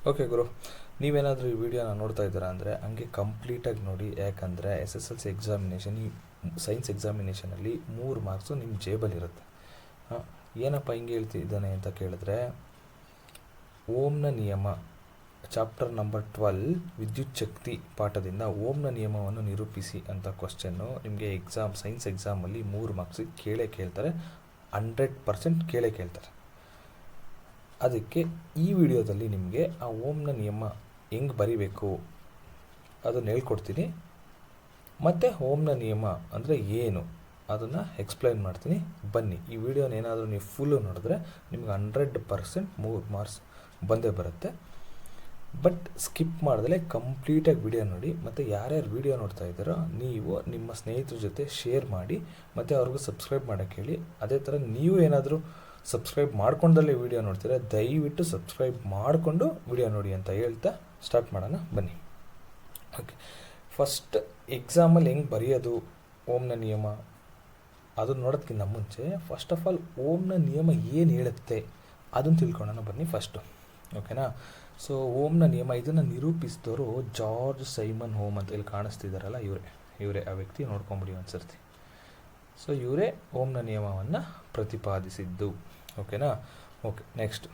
Okay ಗುರು, ನೀವೇನಾದರೂ ಈ ವಿಡಿಯೋನ ನೋಡ್ತಾ ಇದ್ದೀರಾ ಅಂದರೆ ಹಂಗೆ ಕಂಪ್ಲೀಟಾಗಿ ನೋಡಿ. ಯಾಕಂದರೆ SSLC ಎಕ್ಸಾಮಿನೇಷನ್, ಈ ಸೈನ್ಸ್ ಎಕ್ಸಾಮಿನೇಷನಲ್ಲಿ 3 ಮಾರ್ಕ್ಸು ನಿಮ್ಮ ಜೇಬಲ್ಲಿರುತ್ತೆ. ಏನಪ್ಪ ಹಿಂಗೆ ಹೇಳ್ತಿದ್ದಾನೆ ಅಂತ ಕೇಳಿದ್ರೆ, ಓಮ್ನ ನಿಯಮ ಚಾಪ್ಟರ್ ನಂಬರ್ 12 ವಿದ್ಯುತ್ ಶಕ್ತಿ ಪಾಠದಿಂದ ಓಮ್ನ ನಿಯಮವನ್ನು ನಿರೂಪಿಸಿ ಅಂತ ಕ್ವಶನ್ನು ನಿಮಗೆ ಸೈನ್ಸ್ ಎಕ್ಸಾಮಲ್ಲಿ 3 ಮಾರ್ಕ್ಸಿಗೆ ಕೇಳ್ತಾರೆ. 100% ಕೇಳ್ತಾರೆ. ಅದಕ್ಕೆ ಈ ವಿಡಿಯೋದಲ್ಲಿ ನಿಮಗೆ ಆ ಓಮ್ನ ನಿಯಮ ಹೆಂಗೆ ಬರಿಬೇಕು ಅದನ್ನು ಹೇಳ್ಕೊಡ್ತೀನಿ. ಮತ್ತು ಓಮ್ನ ನಿಯಮ ಅಂದರೆ ಏನು ಅದನ್ನು ಎಕ್ಸ್ಪ್ಲೈನ್ ಮಾಡ್ತೀನಿ. ಬನ್ನಿ, ಈ ವಿಡಿಯೋನ ಏನಾದರೂ ನೀವು ಫುಲ್ಲು ನೋಡಿದ್ರೆ ನಿಮ್ಗೆ 100% 3 ಮಾರ್ಕ್ಸ್ ಬಂದೇ ಬರುತ್ತೆ. ಬಟ್ ಸ್ಕಿಪ್ ಮಾಡ್ದಲೇ ಕಂಪ್ಲೀಟಾಗಿ ವಿಡಿಯೋ ನೋಡಿ. ಮತ್ತು ಯಾರ್ಯಾರು ವಿಡಿಯೋ ನೋಡ್ತಾ ಇದ್ದಾರೋ ನೀವು ನಿಮ್ಮ ಸ್ನೇಹಿತರ ಜೊತೆ ಶೇರ್ ಮಾಡಿ, ಮತ್ತು ಅವ್ರಿಗೂ ಸಬ್ಸ್ಕ್ರೈಬ್ ಮಾಡೋಕ್ಕೆ ಹೇಳಿ. ಅದೇ ಥರ ನೀವು ಏನಾದರೂ ಸಬ್ಸ್ಕ್ರೈಬ್ ಮಾಡ್ಕೊಂಡಲ್ಲೇ ವಿಡಿಯೋ ನೋಡ್ತೀರಾ, ದಯವಿಟ್ಟು ಸಬ್ಸ್ಕ್ರೈಬ್ ಮಾಡಿಕೊಂಡು ವಿಡಿಯೋ ನೋಡಿ ಅಂತ ಹೇಳ್ತಾ ಸ್ಟಾರ್ಟ್ ಮಾಡೋಣ ಬನ್ನಿ. ಓಕೆ, ಫಸ್ಟ್ ಎಕ್ಸಾಮಲ್ಲಿ ಹೆಂಗೆ ಬರೆಯೋದು ಓಮ್ನ ನಿಯಮ ಅದನ್ನು ನೋಡೋದಕ್ಕಿಂತ ಮುಂಚೆ ಫಸ್ಟ್ ಆಫ್ ಆಲ್ ಓಮ್ನ ನಿಯಮ ಏನು ಹೇಳುತ್ತೆ ಅದನ್ನು ತಿಳ್ಕೊಳ್ಳೋಣ ಬನ್ನಿ ಫಸ್ಟು. ಓಕೆನಾ? ಸೊ ಓಮ್ನ ನಿಯಮ ಇದನ್ನು ನಿರೂಪಿಸಿದವರು ಜಾರ್ಜ್ ಸೈಮನ್ ಓಮ್ ಅಂತ ಇಲ್ಲಿ ಕಾಣಿಸ್ತಿದ್ದಾರಲ್ಲ, ಇವರೇ ಆ ವ್ಯಕ್ತಿ. ನೋಡ್ಕೊಂಬಿಡಿ ಒಂದು ಸರ್ತಿ. ಸೊ ಇವರೇ ಓಮ್ನ ನಿಯಮವನ್ನು ಪ್ರತಿಪಾದಿಸಿದ್ದು. ಓಕೆನಾ? ಓಕೆ, ನೆಕ್ಸ್ಟ್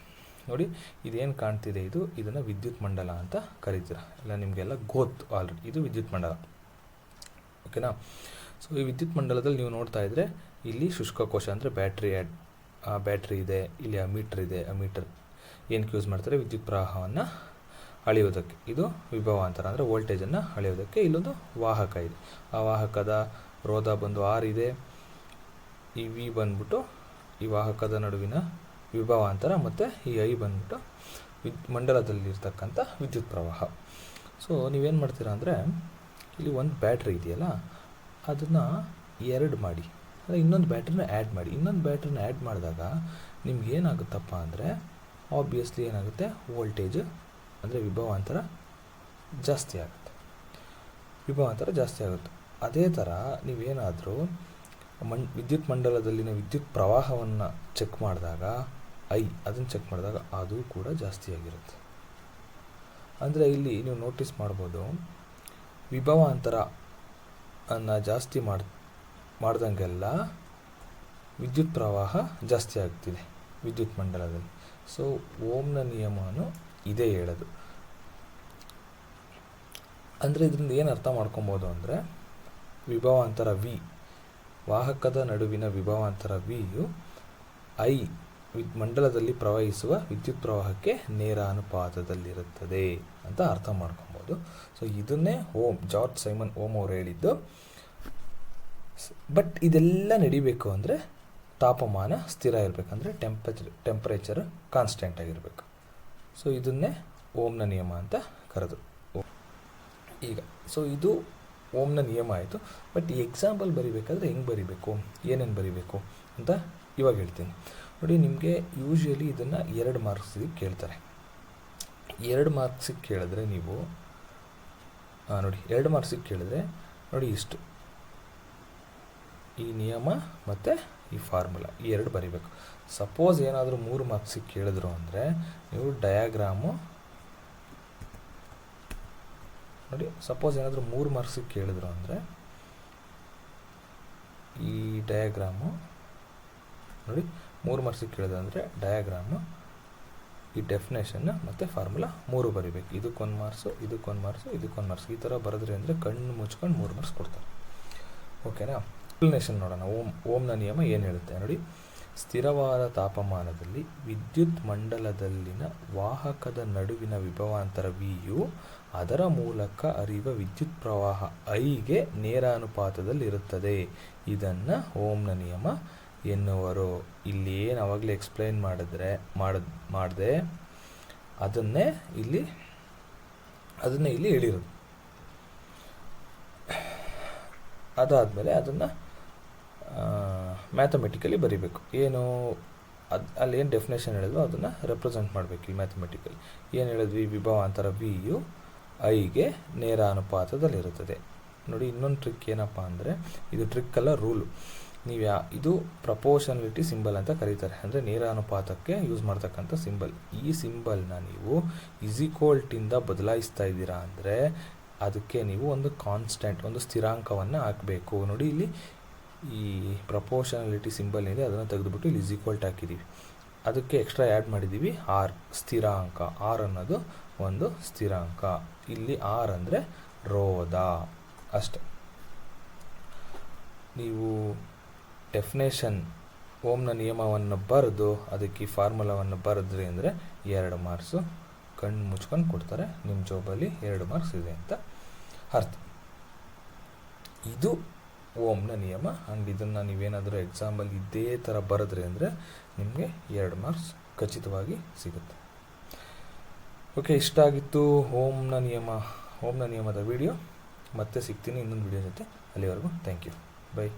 ನೋಡಿ, ಇದೇನು ಕಾಣ್ತಿದೆ ಇದನ್ನು ವಿದ್ಯುತ್ ಮಂಡಲ ಅಂತ ಕರೀತೀರ. ಇಲ್ಲ ನಿಮಗೆಲ್ಲ ಗೊತ್ತು ಆಲ್ರೆಡಿ, ಇದು ವಿದ್ಯುತ್ ಮಂಡಲ. ಓಕೆನಾ? ಸೊ ಈ ವಿದ್ಯುತ್ ಮಂಡಲದಲ್ಲಿ ನೀವು ನೋಡ್ತಾ ಇದ್ದರೆ ಇಲ್ಲಿ ಶುಷ್ಕಕೋಶ ಅಂದರೆ ಬ್ಯಾಟ್ರಿ ಇದೆ, ಇಲ್ಲಿ ಅಮೀಟರ್ ಇದೆ. ಅಮೀಟರ್ ಏನಕ್ಕೆ ಯೂಸ್ ಮಾಡ್ತಾರೆ? ವಿದ್ಯುತ್ ಪ್ರವಾಹವನ್ನು ಅಳೆಯೋದಕ್ಕೆ. ಇದು ವಿಭವಾಂತರ ಅಂದರೆ ವೋಲ್ಟೇಜನ್ನು ಅಳೆಯೋದಕ್ಕೆ. ಇಲ್ಲೊಂದು ವಾಹಕ ಇದೆ, ಆ ವಾಹಕದ ರೋಧ ಬಂದು R ಇದೆ. ಈ V ಬಂದ್ಬಿಟ್ಟು ಈ ವಾಹಕದ ನಡುವಿನ ವಿಭವಾಂತರ, ಮತ್ತು ಈ I ಬಂದ್ಬಿಟ್ಟು ಮಂಡಲದಲ್ಲಿರ್ತಕ್ಕಂಥ ವಿದ್ಯುತ್ ಪ್ರವಾಹ. ಸೊ ನೀವೇನು ಮಾಡ್ತೀರಾ ಅಂದರೆ, ಇಲ್ಲಿ ಒಂದು ಬ್ಯಾಟ್ರಿ ಇದೆಯಲ್ಲ, ಅದನ್ನು 2 ಮಾಡಿ, ಅಂದರೆ ಇನ್ನೊಂದು ಬ್ಯಾಟ್ರಿನ ಆ್ಯಡ್ ಮಾಡಿ. ಇನ್ನೊಂದು ಬ್ಯಾಟ್ರಿನ ಆ್ಯಡ್ ಮಾಡಿದಾಗ ನಿಮ್ಗೆ ಏನಾಗುತ್ತಪ್ಪ ಅಂದರೆ, ಆಬ್ವಿಯಸ್ಲಿ ಏನಾಗುತ್ತೆ, ವೋಲ್ಟೇಜ್ ಅಂದರೆ ವಿಭವಾಂತರ ಜಾಸ್ತಿ ಆಗುತ್ತೆ. ಅದೇ ಥರ ನೀವೇನಾದರೂ ವಿದ್ಯುತ್ ಮಂಡಲದಲ್ಲಿನ ವಿದ್ಯುತ್ ಪ್ರವಾಹವನ್ನು ಚೆಕ್ ಮಾಡಿದಾಗ ಅದನ್ನು ಚೆಕ್ ಮಾಡಿದಾಗ ಅದು ಕೂಡ ಜಾಸ್ತಿ ಆಗಿರುತ್ತೆ. ಅಂದರೆ ಇಲ್ಲಿ ನೀವು ನೋಟಿಸ್ ಮಾಡ್ಬೋದು, ವಿಭವಾಂತರ ಅನ್ನು ಜಾಸ್ತಿ ಮಾಡ್ದಂಗೆಲ್ಲ ವಿದ್ಯುತ್ ಪ್ರವಾಹ ಜಾಸ್ತಿ ಆಗ್ತಿದೆ ವಿದ್ಯುತ್ ಮಂಡಲದಲ್ಲಿ. ಸೊ ಓಮ್ನ ನಿಯಮವನ್ನು ಇದೇ ಹೇಳೋದು. ಅಂದರೆ ಇದರಿಂದ ಏನು ಅರ್ಥ ಮಾಡ್ಕೊಬೋದು ಅಂದರೆ, ವಿಭವಾಂತರ V, ವಾಹಕದ ನಡುವಿನ ವಿಭವಾಂತರ Vಯು ಮಂಡಲದಲ್ಲಿ ಪ್ರವಹಿಸುವ ವಿದ್ಯುತ್ ಪ್ರವಾಹಕ್ಕೆ ನೇರ ಅನುಪಾತದಲ್ಲಿರುತ್ತದೆ ಅಂತ ಅರ್ಥ ಮಾಡ್ಕೊಬೋದು. ಸೊ ಇದನ್ನೇ ಜಾರ್ಜ್ ಸೈಮನ್ ಓಮ್ ಅವರು ಹೇಳಿದ್ದು. ಬಟ್ ಇದೆಲ್ಲ ನಡಿಬೇಕು ಅಂದರೆ ತಾಪಮಾನ ಸ್ಥಿರ ಇರಬೇಕಂದ್ರೆ ಟೆಂಪರೇಚರ್ ಕಾನ್ಸ್ಟೆಂಟ್ ಆಗಿರಬೇಕು. ಸೊ ಇದನ್ನೇ ಓಮ್ನ ನಿಯಮ ಅಂತ ಕರೆದು. ಈಗ ಸೊ ಇದು ಓಮ್ನ ನಿಯಮ ಆಯಿತು. ಬಟ್ ಈ ಎಕ್ಸಾಂಪಲ್ ಬರಿಬೇಕಾದ್ರೆ ಹೆಂಗೆ ಬರಿಬೇಕು, ಏನೇನು ಬರಿಬೇಕು ಅಂತ ಇವಾಗ ಹೇಳ್ತೀನಿ ನೋಡಿ. ನಿಮಗೆ ಯೂಶ್ವಲಿ ಇದನ್ನು 2 ಮಾರ್ಕ್ಸಿಗೆ ಕೇಳ್ತಾರೆ. 2 ಮಾರ್ಕ್ಸಿಗೆ ಕೇಳಿದ್ರೆ ನೀವು ನೋಡಿ, 2 ಮಾರ್ಕ್ಸಿಗೆ ಕೇಳಿದ್ರೆ ನೋಡಿ, ಇಷ್ಟು ಈ ನಿಯಮ ಮತ್ತು ಈ ಫಾರ್ಮುಲಾ ಈ 2 ಬರಿಬೇಕು. ಸಪೋಸ್ ಏನಾದರೂ 3 ಮಾರ್ಕ್ಸಿಗೆ ಕೇಳಿದ್ರು ಅಂದರೆ ನೀವು ಡಯಾಗ್ರಾಮು ನೋಡಿ. ಸಪೋಸ್ ಏನಾದರೂ 3 ಮಾರ್ಕ್ಸಿಗೆ ಕೇಳಿದ್ರು ಅಂದರೆ ಈ ಡಯಾಗ್ರಾಮು ನೋಡಿ. 3 ಮಾರ್ಕ್ಸಿಗೆ ಕೇಳಿದ್ರು ಅಂದರೆ ಡಯಾಗ್ರಾಮು, ಈ ಡೆಫಿನೇಷನ್ನು ಮತ್ತು ಫಾರ್ಮುಲಾ 3 ಬರಿಬೇಕು. ಇದಕ್ಕೊಂದು ಮಾರ್ಕ್ಸು, ಇದಕ್ಕೊಂದು ಮಾರ್ಕ್ಸು, ಇದಕ್ಕೊಂದು ಮಾರ್ಕ್ಸ್. ಈ ಥರ ಬರೆದ್ರಿ ಅಂದರೆ ಕಣ್ಣು ಮುಚ್ಕೊಂಡು 3 ಮಾರ್ಕ್ಸ್ ಕೊಡ್ತಾರೆ. ಓಕೆನಾ? ಎಕ್ಸ್ಪ್ಲನೇಷನ್ ನೋಡೋಣ. ಓಮ್ನ ನಿಯಮ ಏನು ಹೇಳುತ್ತೆ ನೋಡಿ. ಸ್ಥಿರವಾದ ತಾಪಮಾನದಲ್ಲಿ ವಿದ್ಯುತ್ ಮಂಡಲದಲ್ಲಿನ ವಾಹಕದ ನಡುವಿನ ವಿಭವಾಂತರ Vಯು ಅದರ ಮೂಲಕ ಹರಿಯುವ ವಿದ್ಯುತ್ ಪ್ರವಾಹ Iಗೆ ನೇರ ಅನುಪಾತದಲ್ಲಿರುತ್ತದೆ. ಇದನ್ನು ಓಮ್ನ ನಿಯಮ ಎನ್ನುವರು. ಇಲ್ಲಿ ಏನು ಅವಾಗಲೇ ಎಕ್ಸ್ಪ್ಲೈನ್ ಮಾಡಿದೆ ಅದನ್ನೇ ಇಲ್ಲಿ ಹೇಳಿರೋದು. ಅದಾದಮೇಲೆ ಅದನ್ನು ಮ್ಯಾಥಮೆಟಿಕಲಿ ಬರೀಬೇಕು. ಏನು ಅಲ್ಲಿ ಏನು ಡೆಫಿನೇಷನ್ ಹೇಳಿದ್ವು ಅದನ್ನು ರೆಪ್ರೆಸೆಂಟ್ ಮಾಡಬೇಕು. ಈ ಮ್ಯಾಥಮೆಟಿಕಲಿ ಏನು ಹೇಳಿದ್ವಿ, ವಿಭವಾಂತರ Vಯು Iಗೆ ನೇರ ಅನುಪಾತದಲ್ಲಿರುತ್ತದೆ. ನೋಡಿ, ಇನ್ನೊಂದು ಟ್ರಿಕ್ ಏನಪ್ಪ ಅಂದರೆ, ಇದು ಟ್ರಿಕ್ ಅಲ್ಲ, ರೂಲು. ನೀವು ಇದು ಪ್ರಪೋರ್ಷನಲಿಟಿ ಸಿಂಬಲ್ ಅಂತ ಕರೀತಾರೆ, ಅಂದರೆ ನೇರ ಅನುಪಾತಕ್ಕೆ ಯೂಸ್ ಮಾಡ್ತಕ್ಕಂಥ ಸಿಂಬಲ್. ಈ ಸಿಂಬಲ್ನ ನೀವು ಈಕ್ವಲ್ಟಿಂದ ಬದಲಾಯಿಸ್ತಾ ಇದ್ದೀರಾ ಅಂದರೆ ಅದಕ್ಕೆ ನೀವು ಒಂದು ಕಾನ್ಸ್ಟೆಂಟ್, ಒಂದು ಸ್ಥಿರಾಂಕವನ್ನು ಹಾಕಬೇಕು. ನೋಡಿ ಇಲ್ಲಿ ಈ ಪ್ರಪೋರ್ಷನಲಿಟಿ ಸಿಂಬಲ್ ಇದೆ, ಅದನ್ನು ತೆಗೆದುಬಿಟ್ಟು ಇಲ್ಲಿ ಈಕ್ವಲ್ಟ್ ಹಾಕಿದ್ದೀವಿ. ಅದಕ್ಕೆ ಎಕ್ಸ್ಟ್ರಾ ಆ್ಯಡ್ ಮಾಡಿದ್ದೀವಿ ಆರ್, ಸ್ಥಿರಾಂಕ. ಆರ್ ಅನ್ನೋದು ಒಂದು ಸ್ಥಿರಾಂಕ. ಇಲ್ಲಿ ಆರ್ ಅಂದರೆ ರೋಧ ಅಷ್ಟೆ. ನೀವು ಡೆಫಿನೇಷನ್ ಓಮ್ನ ನಿಯಮವನ್ನು ಬರೆದು ಅದಕ್ಕೆ ಈ ಫಾರ್ಮುಲಾವನ್ನು ಬರೆದ್ರಿ ಅಂದರೆ 2 ಮಾರ್ಕ್ಸು ಕಣ್ಣು ಮುಚ್ಕೊಂಡು ಕೊಡ್ತಾರೆ. ನಿಮ್ಮ ಜಾಬಲ್ಲಿ 2 ಮಾರ್ಕ್ಸ್ ಇದೆ ಅಂತ ಅರ್ಥ. ಇದು ಓಮ್ನ ನಿಯಮ. ಆ್ಯಂಡ್ ಇದನ್ನು ನೀವೇನಾದರೂ ಎಕ್ಸಾಂಪಲ್ ಇದೇ ಥರ ಬರೆದ್ರಿ ಅಂದರೆ ನಿಮಗೆ 2 ಮಾರ್ಕ್ಸ್ ಖಚಿತವಾಗಿ ಸಿಗುತ್ತೆ. ಓಕೆ, ಇಷ್ಟ ಆಗಿತ್ತು ಓಮ್ನ ನಿಯಮದ ವಿಡಿಯೋ. ಮತ್ತೆ ಸಿಗ್ತೀನಿ ಇನ್ನೊಂದು ವಿಡಿಯೋ ಜೊತೆ. ಅಲ್ಲಿವರೆಗೂ ಥ್ಯಾಂಕ್ ಯು, ಬೈ.